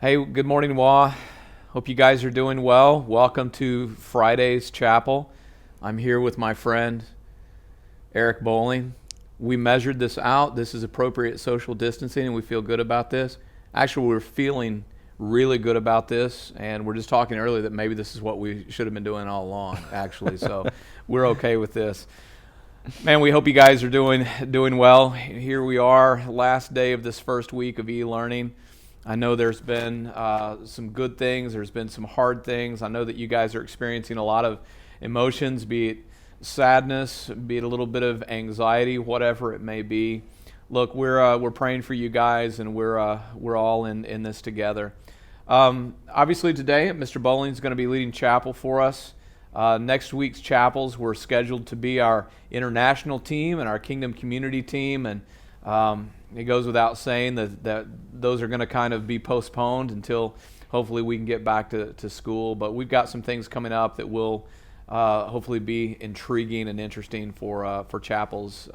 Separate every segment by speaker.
Speaker 1: Hey, good morning, Wah. Hope you guys are doing well. Welcome to Friday's Chapel. I'm here with my friend, Eric Bowling. We measured this out. This is appropriate social distancing, and we feel good about this. Actually, we're feeling really good about this, and we're just talking earlier that maybe this is what we should have been doing all along, actually. So we're okay with this. Man, we hope you guys are doing well. Here we are, last day of this first week of e-learning. I know there's been some good things. There's been some hard things. I know that you guys are experiencing a lot of emotions, be it sadness, be it a little bit of anxiety, whatever it may be. Look, we're praying for you guys, and we're all in this together. Obviously, today, Mr. Bowling is going to be leading chapel for us. Next week's chapels were scheduled to be our international team and our Kingdom Community team, and it goes without saying that those are going to kind of be postponed until hopefully we can get back to school. But we've got some things coming up that will hopefully be intriguing and interesting for chapels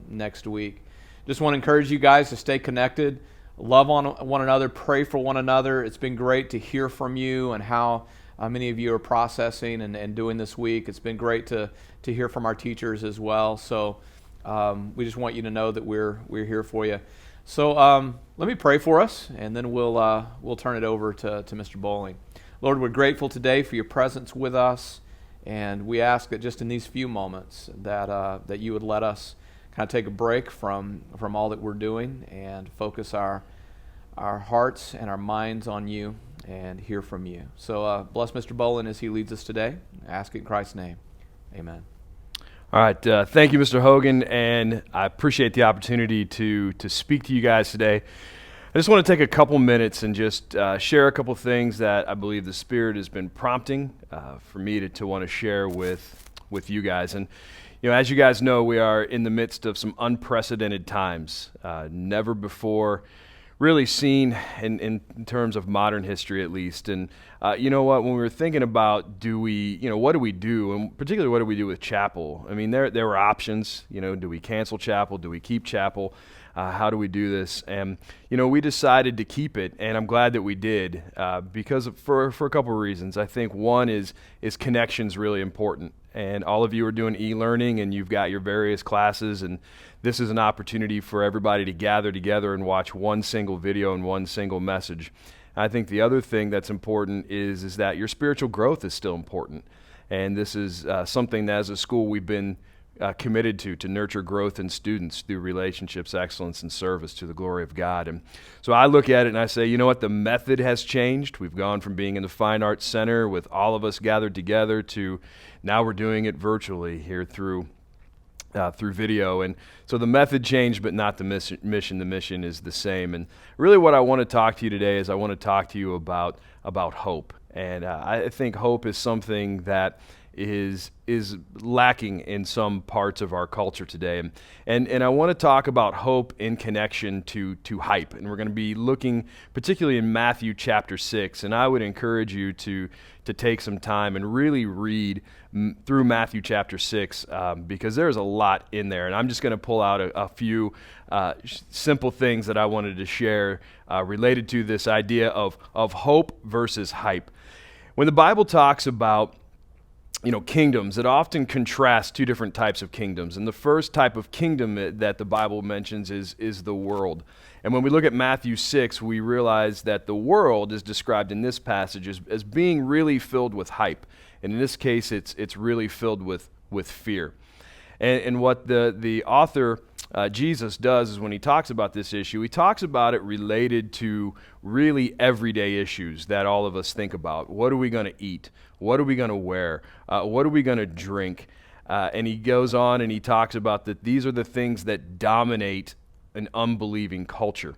Speaker 1: next week. Just want to encourage you guys to stay connected, love on one another, pray for one another. It's been great to hear from you and how many of you are processing and doing this week. It's been great to hear from our teachers as well. So we just want you to know that we're here for you. So let me pray for us, and then we'll turn it over to Mr. Bowling. Lord, we're grateful today for your presence with us, and we ask that just in these few moments that you would let us kind of take a break from all that we're doing and focus our hearts and our minds on you and hear from you. So bless Mr. Bowling as he leads us today. I ask it in Christ's name. Amen.
Speaker 2: All right, thank you, Mr. Hogan, and I appreciate the opportunity to speak to you guys today. I just want to take a couple minutes and just share a couple things that I believe the Spirit has been prompting for me to want to share with you guys. And as you guys know, we are in the midst of some unprecedented times, never before really seen in terms of modern history, at least. And you know what, when we were thinking about what do we do, and particularly what do we do with chapel? I mean, there were options. Do we cancel chapel? Do we keep chapel? How do we do this? And we decided to keep it, and I'm glad that we did because for a couple of reasons. I think one is connection's really important. And all of you are doing e-learning, and you've got your various classes, and this is an opportunity for everybody to gather together and watch one single video and one single message. I think the other thing that's important is that your spiritual growth is still important. And this is something that as a school we've been committed to nurture growth in students through relationships, excellence, and service to the glory of God. And so I look at it and I say, you know what, the method has changed. We've gone from being in the Fine Arts Center with all of us gathered together to now we're doing it virtually here through video. And so the method changed, but not the mission. The mission is the same. And really what I want to talk to you today is I want to talk to you about hope. And I think hope is something that is lacking in some parts of our culture today. And I want to talk about hope in connection to hype. And we're going to be looking particularly in Matthew chapter 6. And I would encourage you to take some time and really read through Matthew chapter 6 because there's a lot in there. And I'm just going to pull out a few simple things that I wanted to share related to this idea of hope versus hype. When the Bible talks about kingdoms, it often contrasts two different types of kingdoms. And the first type of kingdom that the Bible mentions is the world. And when we look at Matthew 6, we realize that the world is described in this passage as being really filled with hype. And in this case, it's really filled with fear. And what the author, Jesus, does is when he talks about this issue, he talks about it related to really everyday issues that all of us think about. What are we going to eat? What are we going to wear? What are we going to drink? And he goes on and he talks about that these are the things that dominate an unbelieving culture.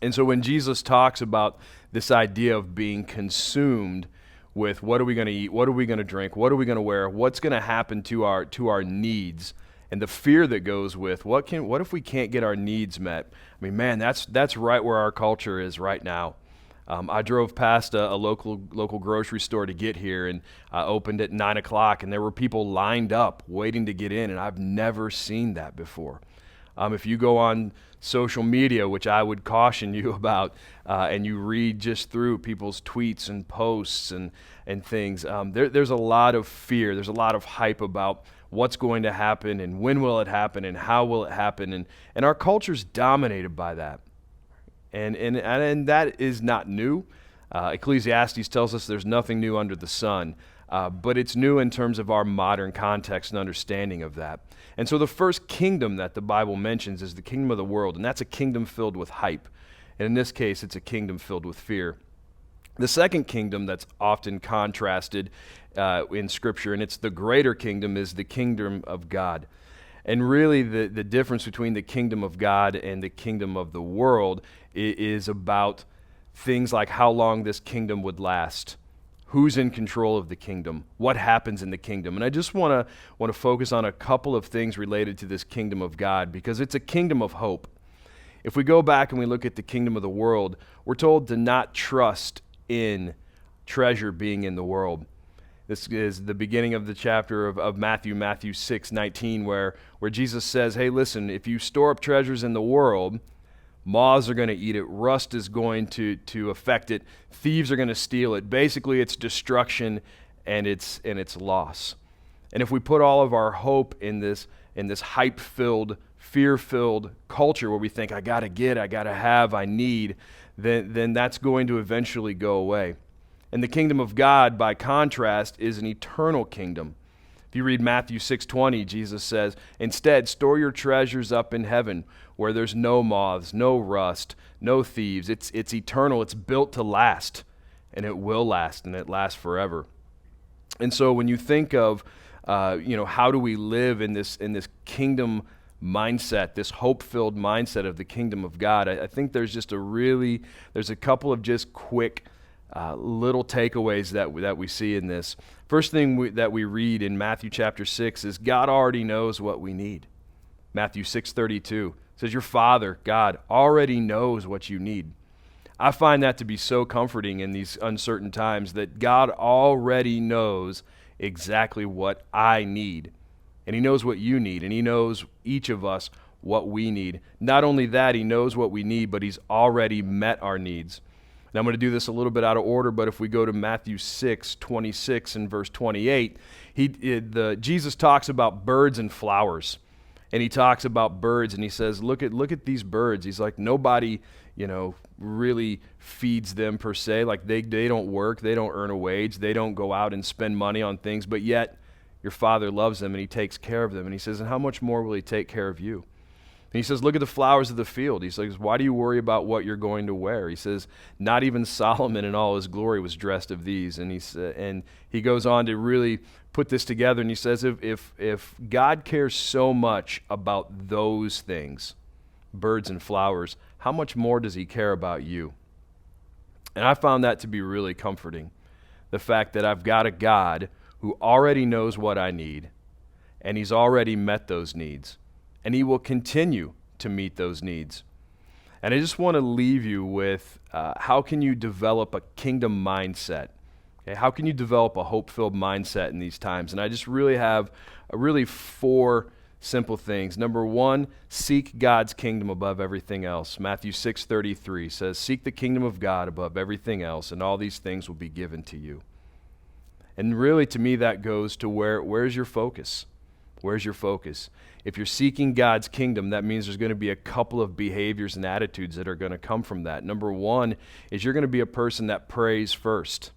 Speaker 2: And so when Jesus talks about this idea of being consumed with what are we going to eat, what are we going to drink, what are we going to wear, what's going to happen to our needs, and the fear that goes with what if we can't get our needs met? I mean, man, that's right where our culture is right now. I drove past a local grocery store to get here, and I opened at 9 o'clock, and there were people lined up waiting to get in, and I've never seen that before. If you go on social media, which I would caution you about, and you read just through people's tweets and posts and things, there's a lot of fear. There's a lot of hype about what's going to happen and when will it happen and how will it happen. And our culture's dominated by that. And that is not new. Ecclesiastes tells us there's nothing new under the sun. But it's new in terms of our modern context and understanding of that. And so the first kingdom that the Bible mentions is the kingdom of the world, and that's a kingdom filled with hype. And in this case, it's a kingdom filled with fear. The second kingdom that's often contrasted in Scripture, and it's the greater kingdom, is the kingdom of God. And really the difference between the kingdom of God and the kingdom of the world is about things like how long this kingdom would last. Who's in control of the kingdom? What happens in the kingdom? And I just want to focus on a couple of things related to this kingdom of God because it's a kingdom of hope. If we go back and we look at the kingdom of the world, we're told to not trust in treasure being in the world. This is the beginning of the chapter of Matthew 6:19, where Jesus says, hey, listen, if you store up treasures in the world, moths are going to eat it. Rust is going to affect it. Thieves are going to steal it. Basically, it's destruction and it's loss. And if we put all of our hope in this hype-filled, fear-filled culture where we think, I got to get, I got to have, I need, then that's going to eventually go away. And the kingdom of God, by contrast, is an eternal kingdom. If you read Matthew 6:20, Jesus says, instead, store your treasures up in heaven where there's no moths, no rust, no thieves. It's eternal. It's built to last, and it will last, and it lasts forever. And so when you think of, how do we live in this kingdom mindset, this hope-filled mindset of the kingdom of God, I think there's a couple of just quick little takeaways that we see in this. First thing that we read in Matthew chapter 6 is God already knows what we need. Matthew 6:32 says your Father, God, already knows what you need. I find that to be so comforting in these uncertain times that God already knows exactly what I need. And he knows what you need, and he knows each of us what we need. Not only that, he knows what we need, but he's already met our needs. Now, I'm going to do this a little bit out of order, but if we go to Matthew 6:26 and verse 28, Jesus talks about birds and flowers. And he talks about birds, and he says, look at these birds. He's like, nobody, really feeds them per se. Like they don't work, they don't earn a wage, they don't go out and spend money on things, but yet your Father loves them and he takes care of them. And he says, and how much more will he take care of you? And he says, look at the flowers of the field. He says, why do you worry about what you're going to wear? He says, not even Solomon in all his glory was dressed of these. And he goes on to really put this together, and he says, if God cares so much about those things, birds and flowers, how much more does he care about you? And I found that to be really comforting, the fact that I've got a God who already knows what I need, and he's already met those needs. And he will continue to meet those needs. And I just want to leave you with how can you develop a kingdom mindset? Okay, how can you develop a hope-filled mindset in these times? And I just really have four simple things. Number one, seek God's kingdom above everything else. Matthew 6:33 says, seek the kingdom of God above everything else, and all these things will be given to you. And really, to me, that goes to where's your focus? Where's your focus? If you're seeking God's kingdom, that means there's going to be a couple of behaviors and attitudes that are going to come from that. Number one is you're going to be a person that prays first.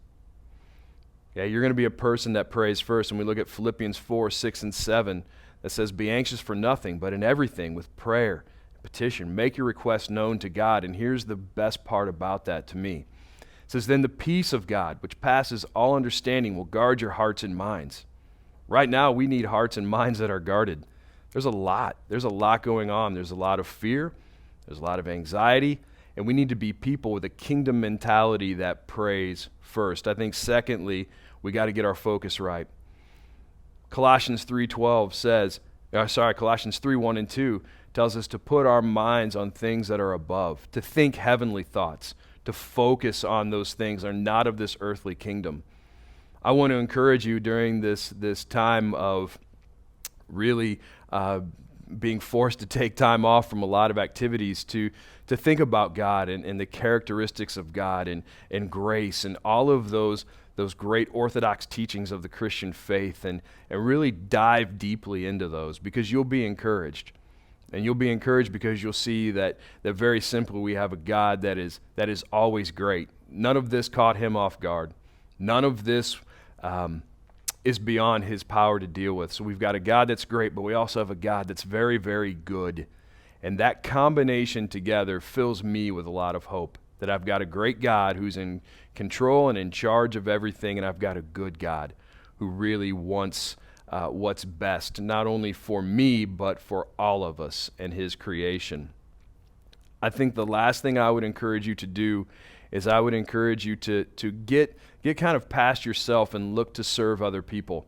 Speaker 2: Okay, you're going to be a person that prays first. And we look at Philippians 4:6 and 7 that says, be anxious for nothing, but in everything with prayer and petition, make your requests known to God. And here's the best part about that to me. It says, then the peace of God, which passes all understanding, will guard your hearts and minds. Right now, we need hearts and minds that are guarded. There's a lot going on. There's a lot of fear. There's a lot of anxiety. And we need to be people with a kingdom mentality that prays first. I think secondly, we got to get our focus right. Colossians 3:1 and 2 tells us to put our minds on things that are above, to think heavenly thoughts, to focus on those things that are not of this earthly kingdom. I want to encourage you during this time of really being forced to take time off from a lot of activities to think about God and the characteristics of God and grace and all of those great orthodox teachings of the Christian faith and really dive deeply into those, because you'll be encouraged. And you'll be encouraged because you'll see that very simply we have a God that is always great. None of this caught him off guard. None of this is beyond his power to deal with. So we've got a God that's great, but we also have a God that's very, very good. And that combination together fills me with a lot of hope, that I've got a great God who's in control and in charge of everything, and I've got a good God who really wants what's best, not only for me, but for all of us and his creation. I think the last thing I would encourage you to do is I would encourage you to get kind of past yourself and look to serve other people.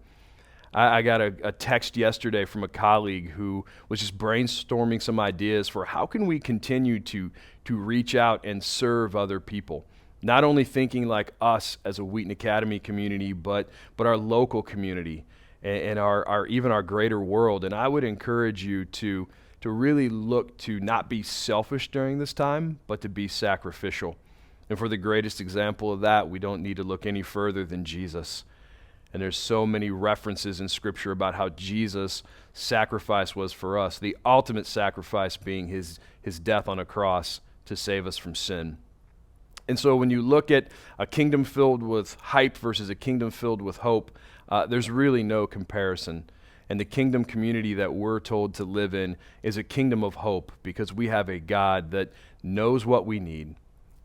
Speaker 2: I got a text yesterday from a colleague who was just brainstorming some ideas for how can we continue to reach out and serve other people. Not only thinking like us as a Wheaton Academy community, but our local community and our even our greater world. And I would encourage you to really look to not be selfish during this time, but to be sacrificial. And for the greatest example of that, we don't need to look any further than Jesus. And there's so many references in Scripture about how Jesus' sacrifice was for us, the ultimate sacrifice being his death on a cross to save us from sin. And so when you look at a kingdom filled with hype versus a kingdom filled with hope, there's really no comparison. And the kingdom community that we're told to live in is a kingdom of hope, because we have a God that knows what we need,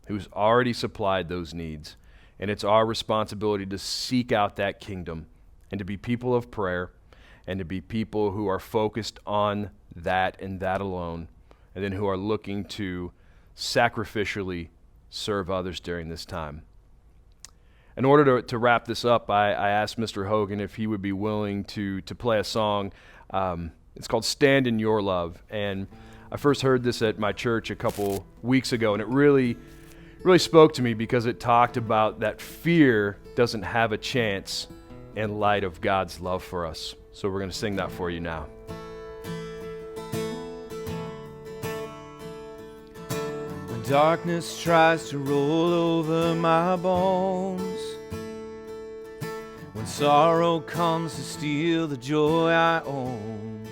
Speaker 2: who's already supplied those needs. And it's our responsibility to seek out that kingdom and to be people of prayer and to be people who are focused on that and that alone, and then who are looking to sacrificially serve others during this time. In order to wrap this up, I asked Mr. Hogan if he would be willing to play a song. It's called Stand in Your Love. And I first heard this at my church a couple weeks ago, and it really spoke to me because it talked about that fear doesn't have a chance in light of God's love for us. So we're going to sing that for you now.
Speaker 1: When darkness tries to roll over my bones, when sorrow comes to steal the joy I own,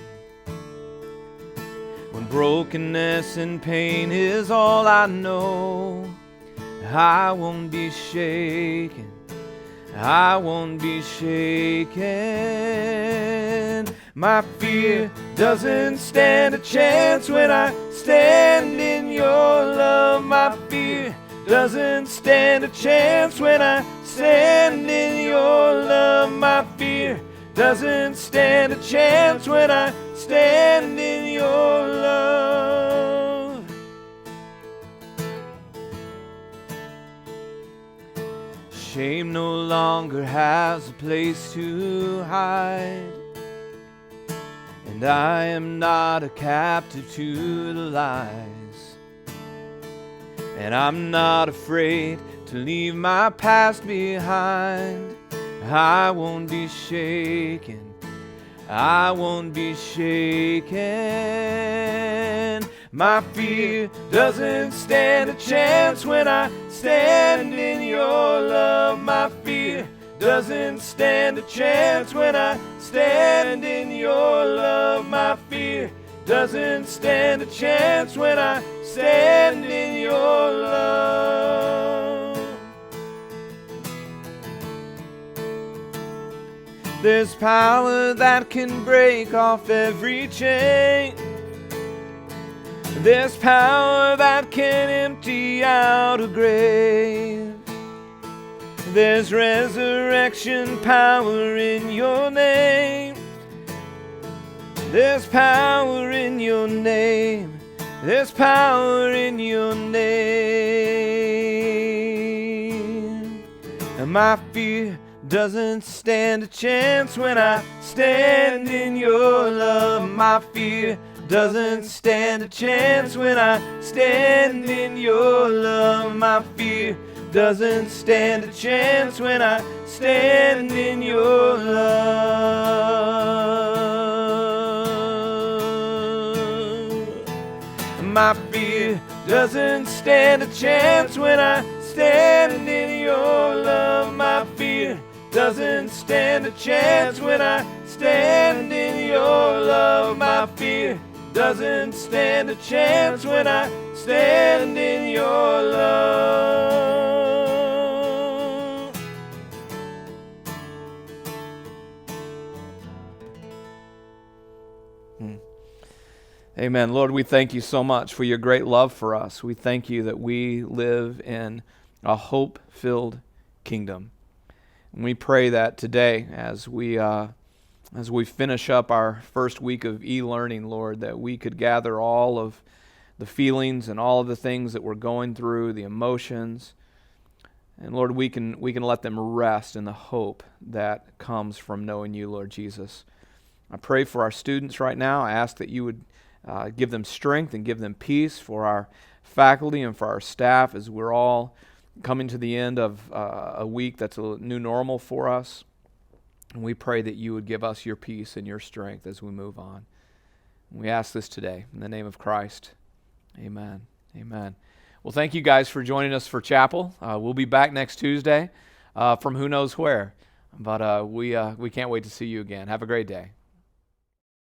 Speaker 1: when brokenness and pain is all I know, I won't be shaken, I won't be shaken. My fear doesn't stand a chance when I stand in your love. My fear doesn't stand a chance when I stand in your love. My fear doesn't stand a chance when I stand in your love. Shame no longer has a place to hide, and I am not a captive to the lies, and I'm not afraid to leave my past behind. I won't be shaken, I won't be shaken. My fear doesn't stand a chance when I stand in your love. My fear doesn't stand a chance when I stand in your love. My fear doesn't stand a chance when I stand in your love. There's power that can break off every chain. There's power that can empty out a grave. There's resurrection power in your name. There's power in your name. There's power in your name. And my fear doesn't stand a chance when I stand in your love. My fear doesn't stand a chance when I stand in your love. My fear doesn't stand a chance when I stand in your love.
Speaker 2: My fear doesn't stand a chance when I stand in your love. My fear doesn't stand a chance when I stand in your love. My fear doesn't stand a chance when I stand in your love.
Speaker 1: Amen. Lord, we thank you so much for your great love for us. We thank you that we live in a hope-filled kingdom. And we pray that today, as we finish up our first week of e-learning, Lord, that we could gather all of the feelings and all of the things that we're going through, the emotions, and Lord, we can let them rest in the hope that comes from knowing you, Lord Jesus. I pray for our students right now. I ask that you would give them strength and give them peace, for our faculty and for our staff, as we're all coming to the end of a week that's a new normal for us. And we pray that you would give us your peace and your strength as we move on. And we ask this today in the name of Christ. Amen. Amen. Well, thank you guys for joining us for chapel. We'll be back next Tuesday from who knows where. But we can't wait to see you again. Have a great day.